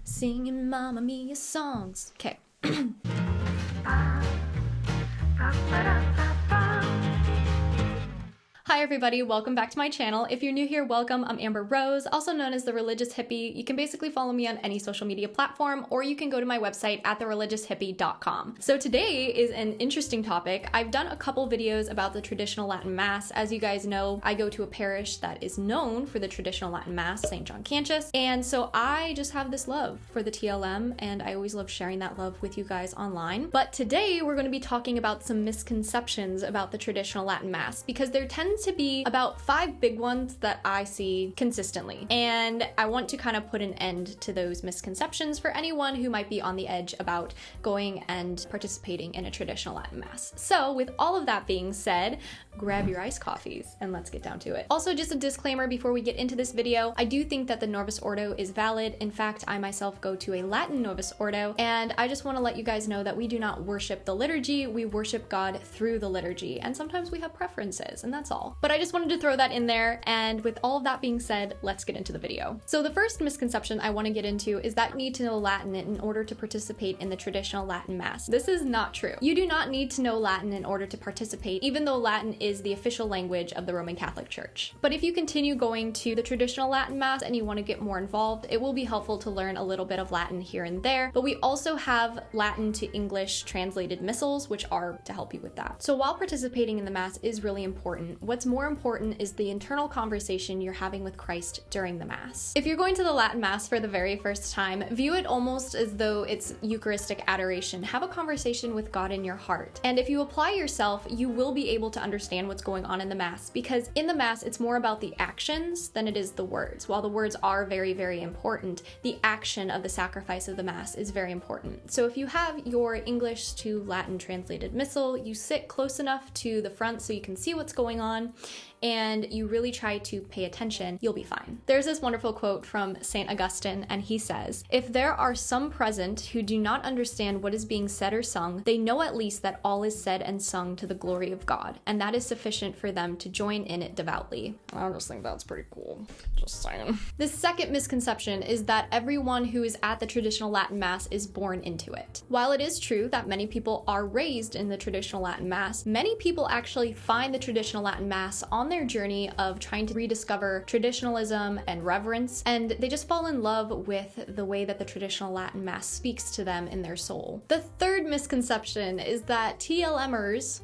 Singing Mamma Mia songs. Okay. Hi everybody, welcome back to my channel. If you're new here, welcome. I'm Amber Rose, also known as The Religious Hippie. You can basically follow me on any social media platform, or you can go to my website at thereligioushippie.com. So today is an interesting topic. I've done a couple videos about the traditional Latin Mass. As you guys know, I go to a parish that is known for the traditional Latin Mass, St. John Cantius, and so I just have this love for the TLM, and I always love sharing that love with you guys online. But today we're going to be talking about some misconceptions about the traditional Latin Mass, because there tends to be about 5 big ones that I see consistently. And I want to kind of put an end to those misconceptions for anyone who might be on the edge about going and participating in a traditional Latin Mass. So with all of that being said, grab your iced coffees and let's get down to it. Also, just a disclaimer before we get into this video, I do think that the Novus Ordo is valid. In fact, I myself go to a Latin Novus Ordo, and I just want to let you guys know that we do not worship the liturgy, we worship God through the liturgy, and sometimes we have preferences, and that's all. But I just wanted to throw that in there, and with all of that being said, let's get into the video. So the first misconception I want to get into is that you need to know Latin in order to participate in the traditional Latin Mass. This is not true. You do not need to know Latin in order to participate, even though Latin is the official language of the Roman Catholic Church. But if you continue going to the traditional Latin Mass and you want to get more involved, it will be helpful to learn a little bit of Latin here and there. But we also have Latin to English translated missals, which are to help you with that. So while participating in the Mass is really important, what's more important is the internal conversation you're having with Christ during the Mass. If you're going to the Latin Mass for the very first time, view it almost as though it's Eucharistic adoration. Have a conversation with God in your heart. And if you apply yourself, you will be able to understand what's going on in the Mass, because in the Mass, it's more about the actions than it is the words. While the words are very, very important, the action of the sacrifice of the Mass is very important. So if you have your English to Latin translated missal, you sit close enough to the front so you can see what's going on, and you really try to pay attention, you'll be fine. There's this wonderful quote from St. Augustine, and he says, "If there are some present who do not understand what is being said or sung, they know at least that all is said and sung to the glory of God, and that is sufficient for them to join in it devoutly." I just think that's pretty cool. Just saying. The second misconception is that everyone who is at the traditional Latin Mass is born into it. While it is true that many people are raised in the traditional Latin Mass, many people actually find the traditional Latin Mass on their journey of trying to rediscover traditionalism and reverence, and they just fall in love with the way that the traditional Latin Mass speaks to them in their soul. The third misconception is that TLMers,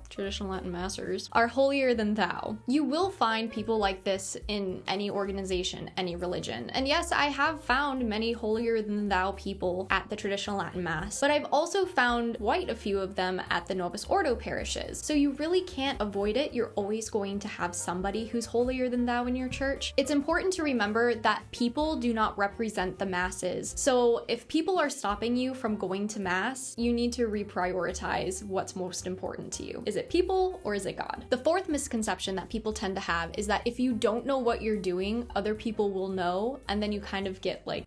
traditional Latin Massers, are holier than thou. You will find people like this in any organization, any religion. And yes, I have found many holier than thou people at the traditional Latin Mass, but I've also found quite a few of them at the Novus Ordo parishes. So you really can't avoid it. You're always going to have somebody who's holier than thou in your church. It's important to remember that people do not represent the masses. So if people are stopping you from going to Mass, you need to reprioritize what's most important to you. Is it people or is it God? The fourth misconception that people tend to have is that if you don't know what you're doing, other people will know, and then you kind of get like...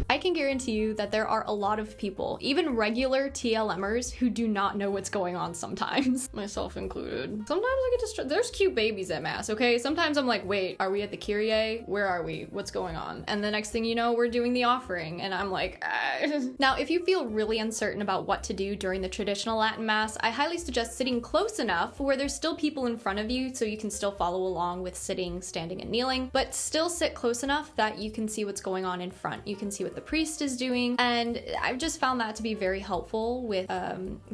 I can guarantee you that there are a lot of people, even regular TLMers, who do not know what's going on sometimes. Myself included. Sometimes I get there's cute babies at Mass, okay? Sometimes I'm like, wait, are we at the Kyrie? Where are we? What's going on? And the next thing you know, we're doing the offering, and I'm like, Now, if you feel really uncertain about what to do during the traditional Latin Mass, I highly suggest sitting close enough where there's still people in front of you so you can still follow along with sitting, standing, and kneeling, but still sit close enough that you can see what's going on in front. You can see what the priest is doing, and I've just found that to be very helpful with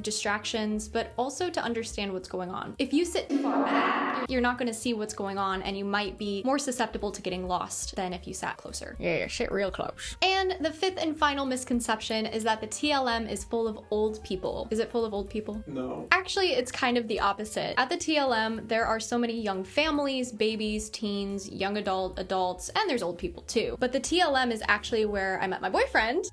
distractions, but also to understand what's going on. If you sit far back, you're not going to see what's going on, and you might be more susceptible to getting lost than if you sat closer. Yeah, sit real close. And the fifth and final misconception is that the TLM is full of old people. Is it full of old people? No. Actually, it's kind of the opposite. At the TLM, there are so many young families, babies, teens, young adults, and there's old people too. But the TLM is actually where I met my boyfriend,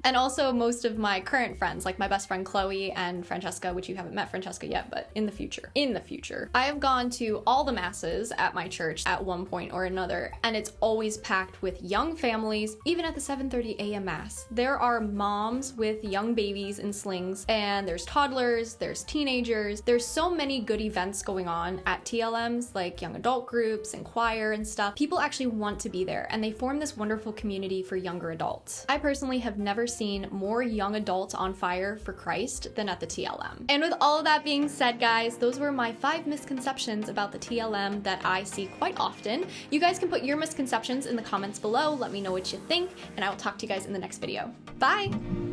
and also most of my current friends, like my best friend Chloe and Francesca, which you haven't met Francesca yet, but in the future. I have gone to all the masses at my church at one point or another, and it's always packed with young families. Even at the 7:30 a.m. Mass, there are moms with young babies in slings, and there's toddlers, there's teenagers. There's so many good events going on at TLMs, like young adult groups and choir and stuff. People actually want to be there, and they form this wonderful community for younger adults. adults. I personally have never seen more young adults on fire for Christ than at the TLM. And with all of that being said, guys, those were my 5 misconceptions about the TLM that I see quite often. You guys can put your misconceptions in the comments below. Let me know what you think, and I will talk to you guys in the next video. Bye!